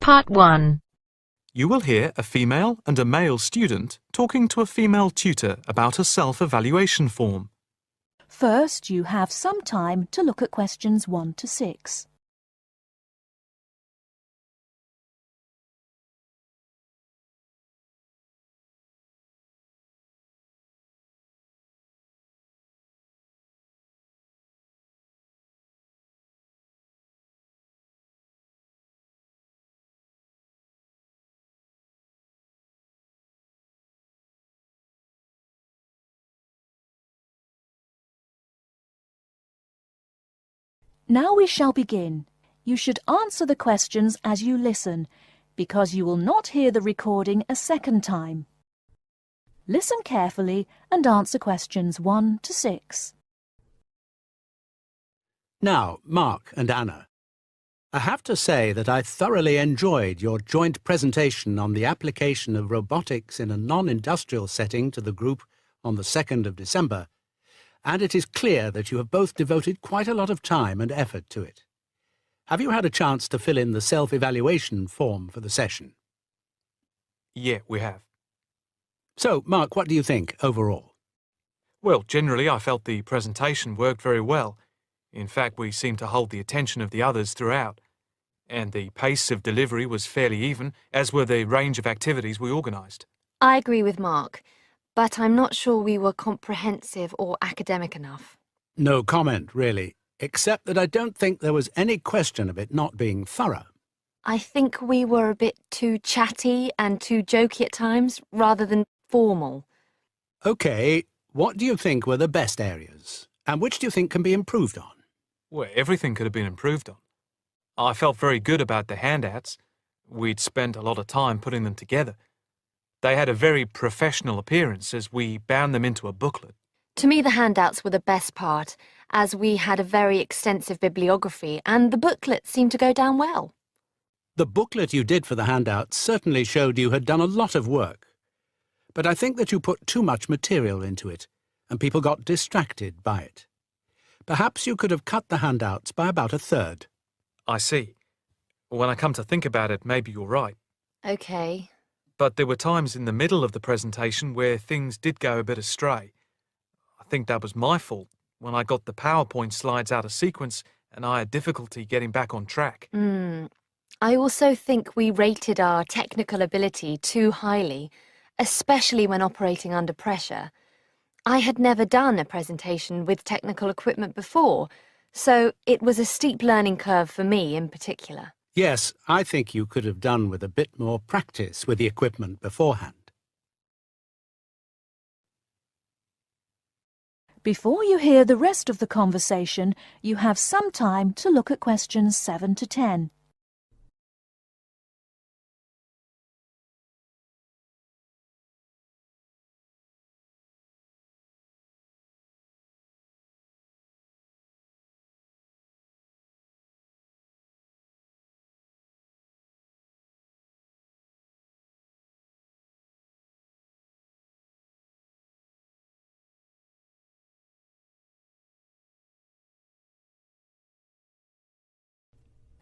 Part 1. You will hear a female and a male student talking to a female tutor about a self-evaluation form. First, you have some time to look at questions 1 to 6. Now we shall begin. You should answer the questions as you listen, because you will not hear the recording a second time. Listen carefully and answer questions 1 to 6. Now, Mark and Anna, I have to say that I thoroughly enjoyed your joint presentation on the application of robotics in a non-industrial setting to the group on the 2nd of December, and it is clear that you have both devoted quite a lot of time and effort to it. Have you had a chance to fill in the self-evaluation form for the session? Yeah, we have. So, Mark, what do you think overall? Well, generally I felt the presentation worked very well. In fact, we seemed to hold the attention of the others throughout. And the pace of delivery was fairly even, as were the range of activities we organised. I agree with Mark, but I'm not sure we were comprehensive or academic enough. No comment, really, except that I don't think there was any question of it not being thorough. I think we were a bit too chatty and too jokey at times, rather than formal. OK, what do you think were the best areas, and which do you think can be improved on? Well, everything could have been improved on. I felt very good about the handouts. We'd spent a lot of time putting them together. They had a very professional appearance as we bound them into a booklet. To me, the handouts were the best part, as we had a very extensive bibliography and the booklet seemed to go down well. The booklet you did for the handouts certainly showed you had done a lot of work. But I think that you put too much material into it, and people got distracted by it. Perhaps you could have cut the handouts by about a third. I see. When I come to think about it, maybe you're right. OK. But there were times in the middle of the presentation where things did go a bit astray. I think that was my fault when I got the PowerPoint slides out of sequence and I had difficulty getting back on track. I also think we rated our technical ability too highly, especially when operating under pressure. I had never done a presentation with technical equipment before, so it was a steep learning curve for me in particular. Yes, I think you could have done with a bit more practice with the equipment beforehand. Before you hear the rest of the conversation, you have some time to look at questions 7 to 10.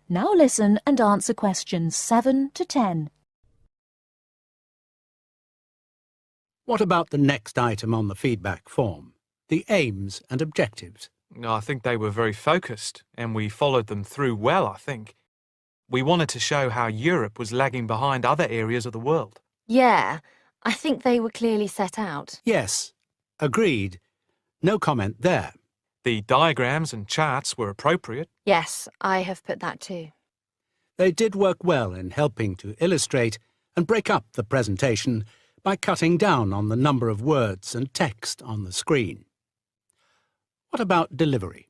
Now listen and answer questions 7 to 10. What about the next item on the feedback form, the aims and objectives? I think they were very focused and we followed them through well, I think. We wanted to show how Europe was lagging behind other areas of the world. Yeah, I think they were clearly set out. Yes, agreed. No comment there. The diagrams and charts were appropriate. Yes, I have put that too. They did work well in helping to illustrate and break up the presentation by cutting down on the number of words and text on the screen. What about delivery?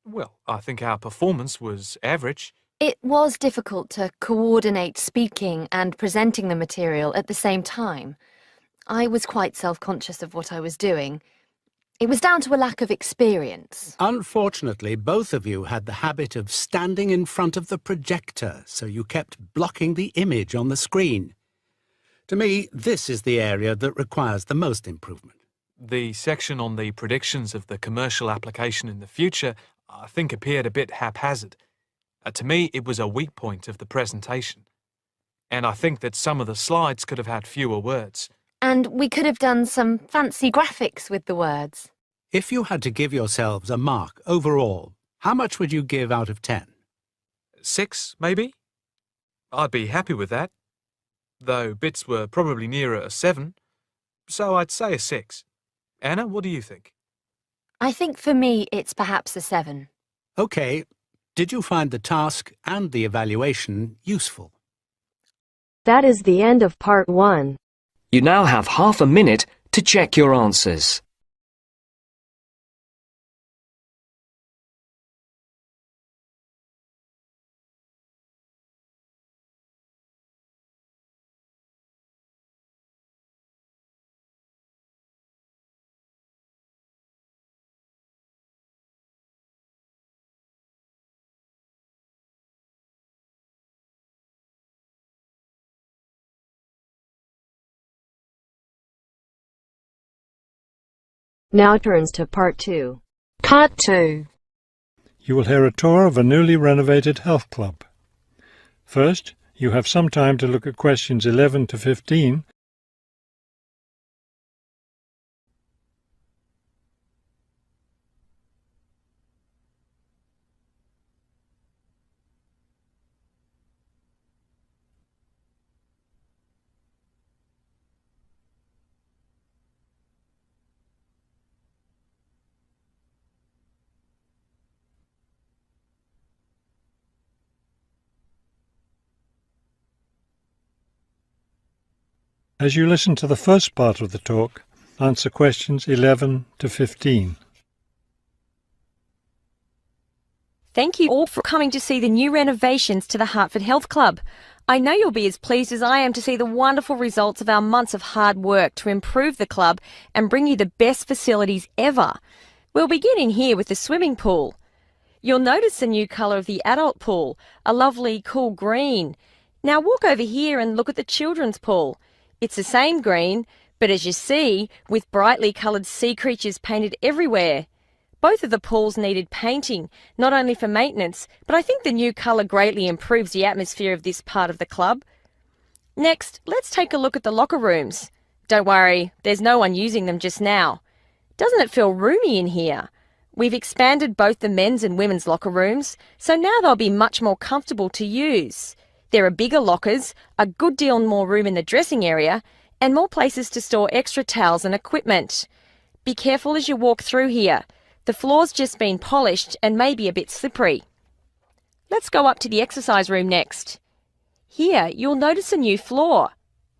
Well, I think our performance was average. It was difficult to coordinate speaking and presenting the material at the same time. I was quite self-conscious of what I was doing. It was down to a lack of experience. Unfortunately, both of you had the habit of standing in front of the projector, so you kept blocking the image on the screen. To me, this is the area that requires the most improvement. The section on the predictions of the commercial application in the future, I think appeared a bit haphazard. To me, it was a weak point of the presentation. And I think that some of the slides could have had fewer words. And we could have done some fancy graphics with the words. If you had to give yourselves a mark overall, how much would you give out of 10? 6, maybe? I'd be happy with that. Though bits were probably nearer a 7, so I'd say a 6. Anna, what do you think? I think for me it's perhaps a 7. OK, did you find the task and the evaluation useful? That is the end of part 1. You now have half a minute to check your answers. Now turns to part 2. Part 2. You will hear a tour of a newly renovated health club. First, you have some time to look at questions 11 to 15. As you listen to the first part of the talk, answer questions 11 to 15. Thank you all for coming to see the new renovations to the Hertford Health Club. I know you'll be as pleased as I am to see the wonderful results of our months of hard work to improve the club and bring you the best facilities ever. We'll begin in here with the swimming pool. You'll notice the new colour of the adult pool, a lovely cool green. Now walk over here and look at the children's pool. It's the same green, but as you see, with brightly coloured sea creatures painted everywhere. Both of the pools needed painting, not only for maintenance, but I think the new colour greatly improves the atmosphere of this part of the club. Next, let's take a look at the locker rooms. Don't worry, there's no one using them just now. Doesn't it feel roomy in here? We've expanded both the men's and women's locker rooms, so now they'll be much more comfortable to use. There are bigger lockers, a good deal more room in the dressing area, and more places to store extra towels and equipment. Be careful as you walk through here. The floor's just been polished and may be a bit slippery. Let's go up to the exercise room next. Here, you'll notice a new floor.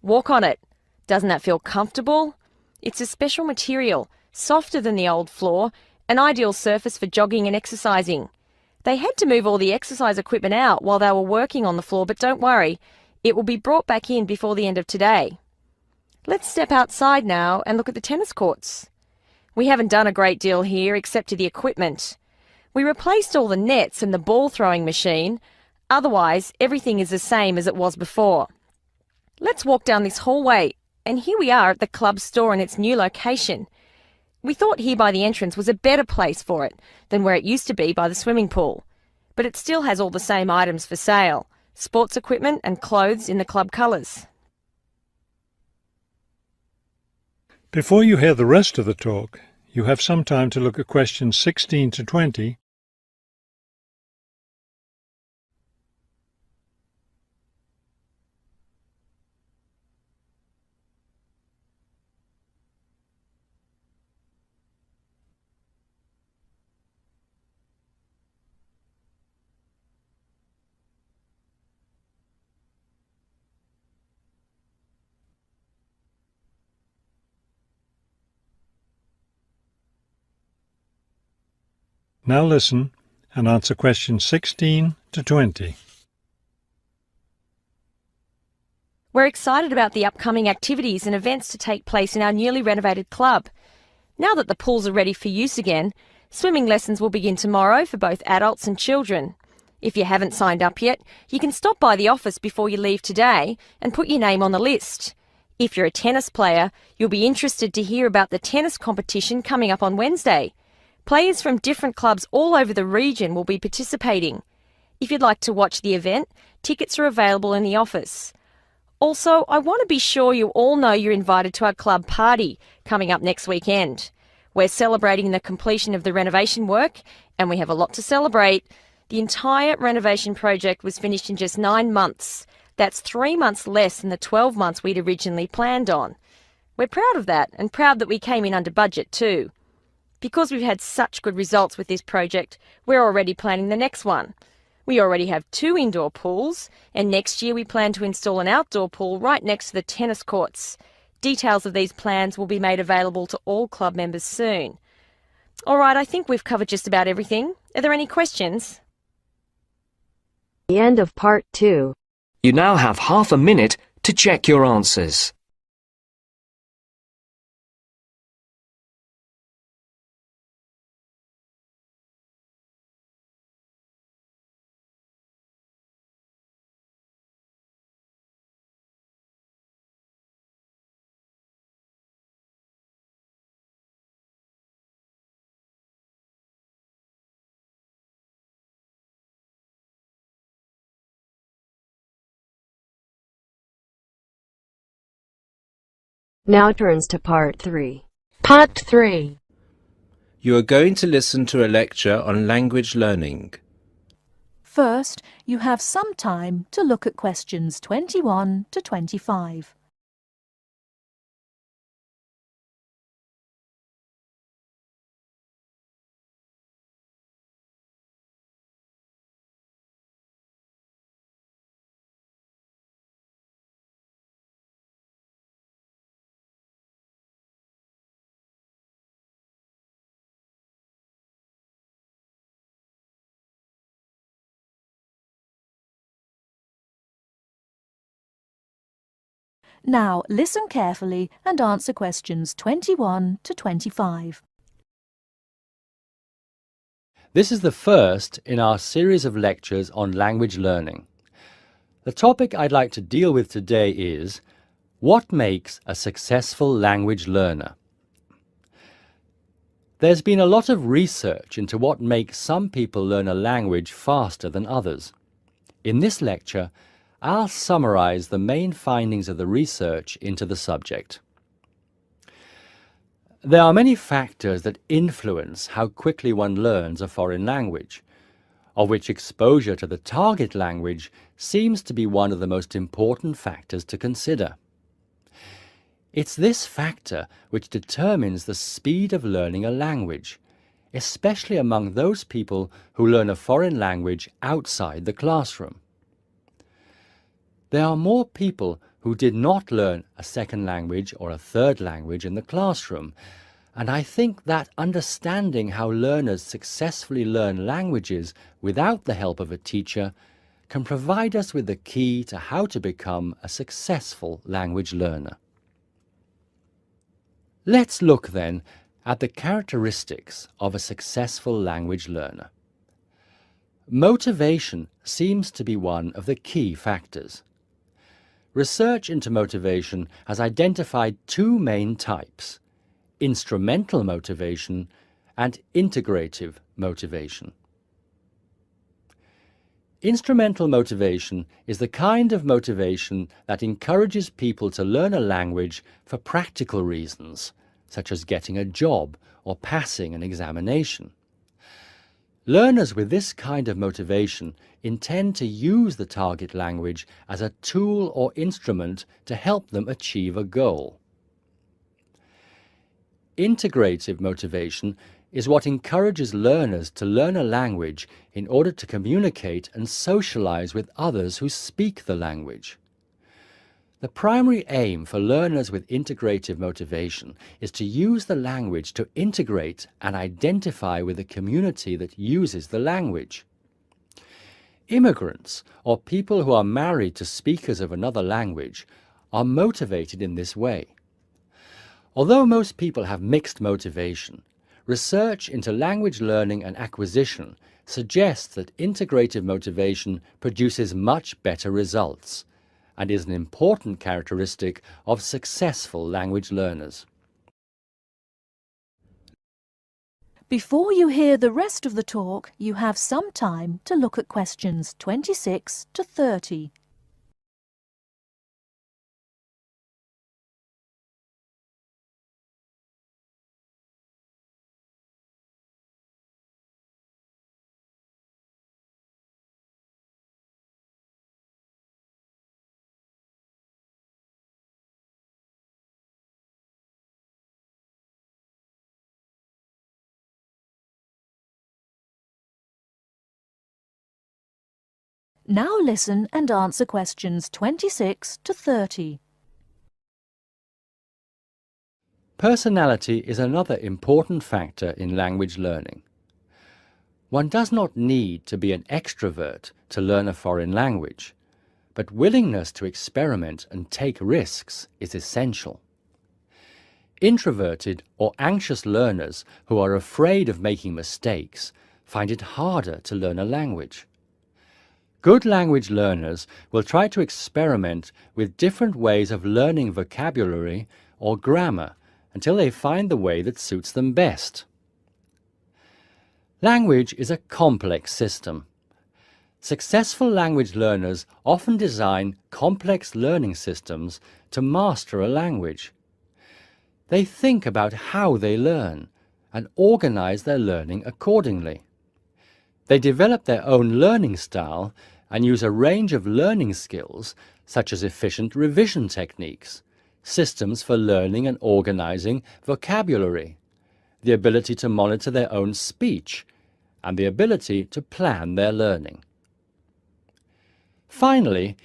Walk on it. Doesn't that feel comfortable? It's a special material, softer than the old floor, an ideal surface for jogging and exercising. They had to move all the exercise equipment out while they were working on the floor, but don't worry, it will be brought back in before the end of today. Let's step outside now and look at the tennis courts. We haven't done a great deal here except to the equipment. We replaced all the nets and the ball throwing machine. Otherwise, everything is the same as it was before. Let's walk down this hallway, and here we are at the club store in its new location. We thought here by the entrance was a better place for it than where it used to be by the swimming pool. But it still has all the same items for sale, sports equipment and clothes in the club colours. Before you hear the rest of the talk, you have some time to look at questions 16 to 20. Now listen and answer questions 16 to 20. We're excited about the upcoming activities and events to take place in our newly renovated club. Now that the pools are ready for use again, swimming lessons will begin tomorrow for both adults and children. If you haven't signed up yet, you can stop by the office before you leave today and put your name on the list. If you're a tennis player, you'll be interested to hear about the tennis competition coming up on Wednesday. Players from different clubs all over the region will be participating. If you'd like to watch the event, tickets are available in the office. Also, I want to be sure you all know you're invited to our club party coming up next weekend. We're celebrating the completion of the renovation work, and we have a lot to celebrate. The entire renovation project was finished in just 9 months. That's 3 months less than the 12 months we'd originally planned on. We're proud of that, and proud that we came in under budget too. Because we've had such good results with this project, we're already planning the next one. We already have 2 indoor pools, and next year we plan to install an outdoor pool right next to the tennis courts. Details of these plans will be made available to all club members soon. All right, I think we've covered just about everything. Are there any questions? The end of part 2. You now have half a minute to check your answers. Now turns to part 3. Part 3. You are going to listen to a lecture on language learning. First, you have some time to look at questions 21 to 25. Now listen carefully and answer questions 21 to 25. This is the first in our series of lectures on language learning. The topic I'd like to deal with today is what makes a successful language learner? There's been a lot of research into what makes some people learn a language faster than others. In this lecture, I'll summarize the main findings of the research into the subject. There are many factors that influence how quickly one learns a foreign language, of which exposure to the target language seems to be one of the most important factors to consider. It's this factor which determines the speed of learning a language, especially among those people who learn a foreign language outside the classroom. There are more people who did not learn a second language or a third language in the classroom, and I think that understanding how learners successfully learn languages without the help of a teacher can provide us with the key to how to become a successful language learner. Let's look then at the characteristics of a successful language learner. Motivation seems to be one of the key factors. Research into motivation has identified 2 main types: instrumental motivation and integrative motivation. Instrumental motivation is the kind of motivation that encourages people to learn a language for practical reasons, such as getting a job or passing an examination. Learners with this kind of motivation intend to use the target language as a tool or instrument to help them achieve a goal. Integrative motivation is what encourages learners to learn a language in order to communicate and socialize with others who speak the language. The primary aim for learners with integrative motivation is to use the language to integrate and identify with the community that uses the language. Immigrants, or people who are married to speakers of another language, are motivated in this way. Although most people have mixed motivation, research into language learning and acquisition suggests that integrative motivation produces much better results and is an important characteristic of successful language learners. Before you hear the rest of the talk, you have some time to look at questions 26 to 30. Now listen and answer questions 26 to 30. Personality is another important factor in language learning. One does not need to be an extrovert to learn a foreign language, but willingness to experiment and take risks is essential. Introverted or anxious learners who are afraid of making mistakes find it harder to learn a language. Good language learners will try to experiment with different ways of learning vocabulary or grammar until they find the way that suits them best. Language is a complex system. Successful language learners often design complex learning systems to master a language. They think about how they learn and organize their learning accordingly. They develop their own learning style and use a range of learning skills such as efficient revision techniques, systems for learning and organizing vocabulary, the ability to monitor their own speech, and the ability to plan their learning. Finally,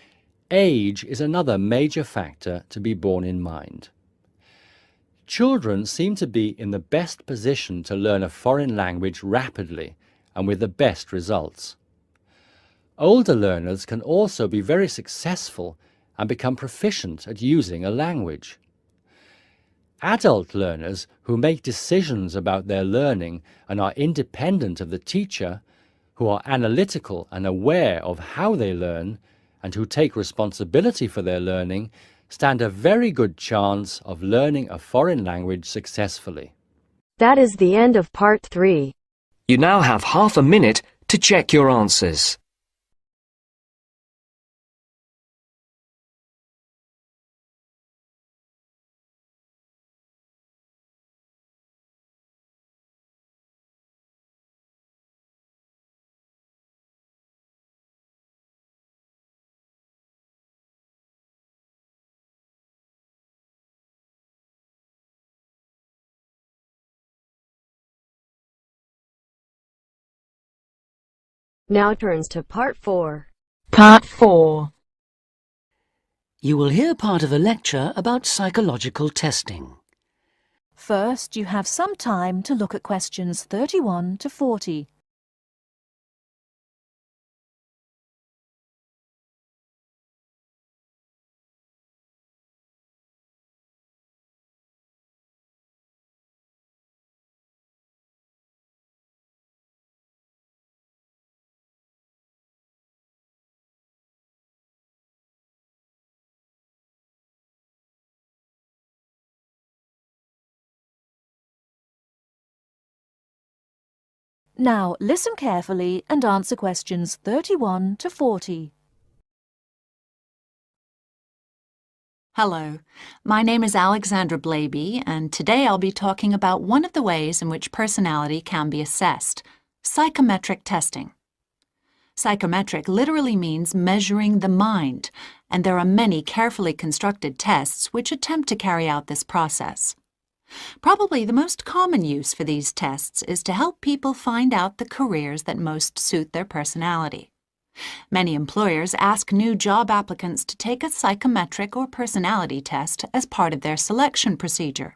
age is another major factor to be borne in mind. Children seem to be in the best position to learn a foreign language rapidly and with the best results. Older learners can also be very successful and become proficient at using a language. Adult learners who make decisions about their learning and are independent of the teacher, who are analytical and aware of how they learn, and who take responsibility for their learning, stand a very good chance of learning a foreign language successfully. That is the end of part 3. You now have half a minute to check your answers. Now turns to part 4. Part 4. You will hear part of a lecture about psychological testing. First, you have some time to look at questions 31 to 40. Now listen carefully and answer questions 31 to 40. Hello, my name is Alexandra Blaby, and today I'll be talking about one of the ways in which personality can be assessed, psychometric testing. Psychometric literally means measuring the mind, and there are many carefully constructed tests which attempt to carry out this process. Probably the most common use for these tests is to help people find out the careers that most suit their personality. Many employers ask new job applicants to take a psychometric or personality test as part of their selection procedure.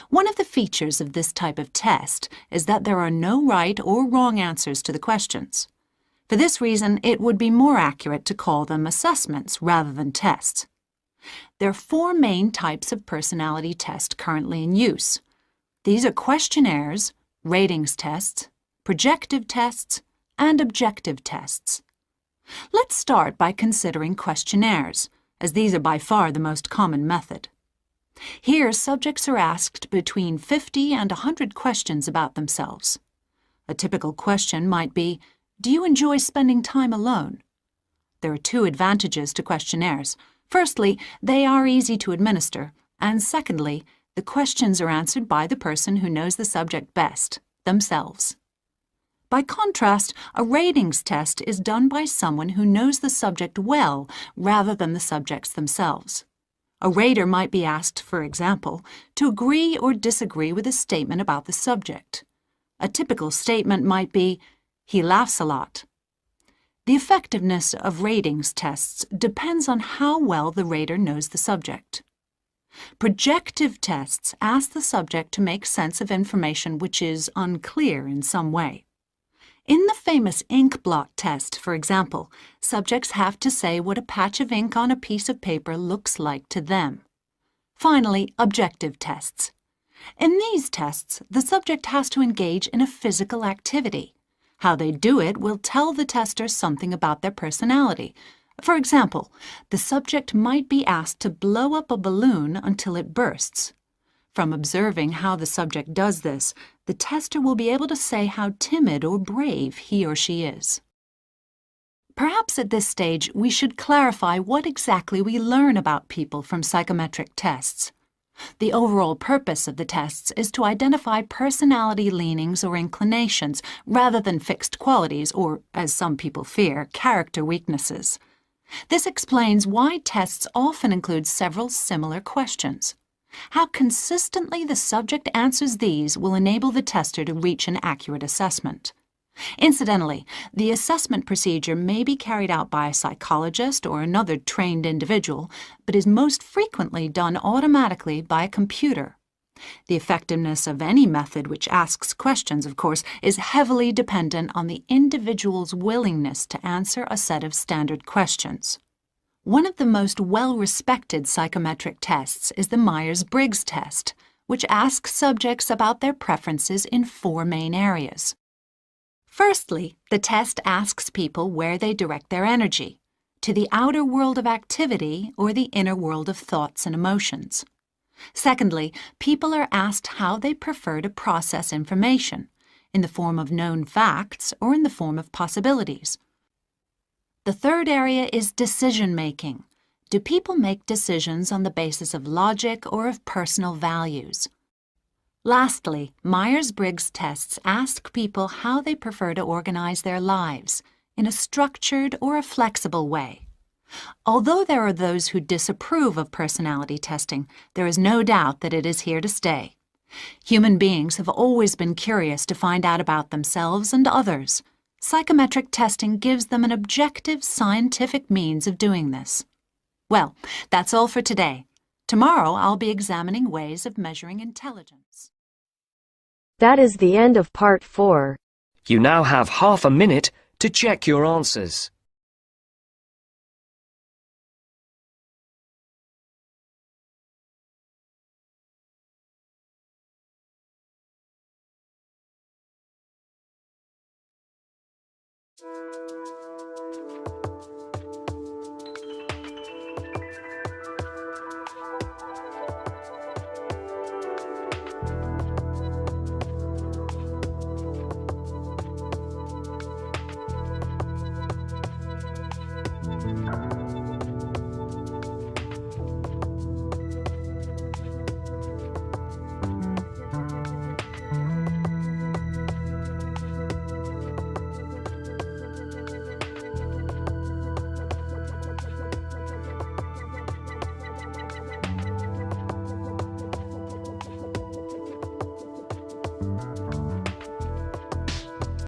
One of the features of this type of test is that there are no right or wrong answers to the questions. For this reason, it would be more accurate to call them assessments rather than tests. There are 4 main types of personality test currently in use. These are questionnaires, ratings tests, projective tests, and objective tests. Let's start by considering questionnaires, as these are by far the most common method. Here, subjects are asked between 50 and 100 questions about themselves. A typical question might be, "Do you enjoy spending time alone?" There are 2 advantages to questionnaires. Firstly, they are easy to administer, and secondly, the questions are answered by the person who knows the subject best, themselves. By contrast, a ratings test is done by someone who knows the subject well rather than the subjects themselves. A rater might be asked, for example, to agree or disagree with a statement about the subject. A typical statement might be, "He laughs a lot." The effectiveness of ratings tests depends on how well the rater knows the subject. Projective tests ask the subject to make sense of information which is unclear in some way. In the famous ink blot test, for example, subjects have to say what a patch of ink on a piece of paper looks like to them. Finally, objective tests. In these tests, the subject has to engage in a physical activity. How they do it will tell the tester something about their personality. For example, the subject might be asked to blow up a balloon until it bursts. From observing how the subject does this, the tester will be able to say how timid or brave he or she is. Perhaps at this stage we should clarify what exactly we learn about people from psychometric tests. The overall purpose of the tests is to identify personality leanings or inclinations rather than fixed qualities or, as some people fear, character weaknesses. This explains why tests often include several similar questions. How consistently the subject answers these will enable the tester to reach an accurate assessment. Incidentally, the assessment procedure may be carried out by a psychologist or another trained individual, but is most frequently done automatically by a computer. The effectiveness of any method which asks questions, of course, is heavily dependent on the individual's willingness to answer a set of standard questions. One of the most well-respected psychometric tests is the Myers-Briggs test, which asks subjects about their preferences in 4 main areas. Firstly, the test asks people where they direct their energy, to the outer world of activity or the inner world of thoughts and emotions. Secondly, people are asked how they prefer to process information, in the form of known facts or in the form of possibilities. The third area is decision-making. Do people make decisions on the basis of logic or of personal values? Lastly, Myers-Briggs tests ask people how they prefer to organize their lives, in a structured or a flexible way. Although there are those who disapprove of personality testing, there is no doubt that it is here to stay. Human beings have always been curious to find out about themselves and others. Psychometric testing gives them an objective, scientific means of doing this. Well, that's all for today. Tomorrow I'll be examining ways of measuring intelligence. That is the end of part 4. You now have half a minute to check your answers.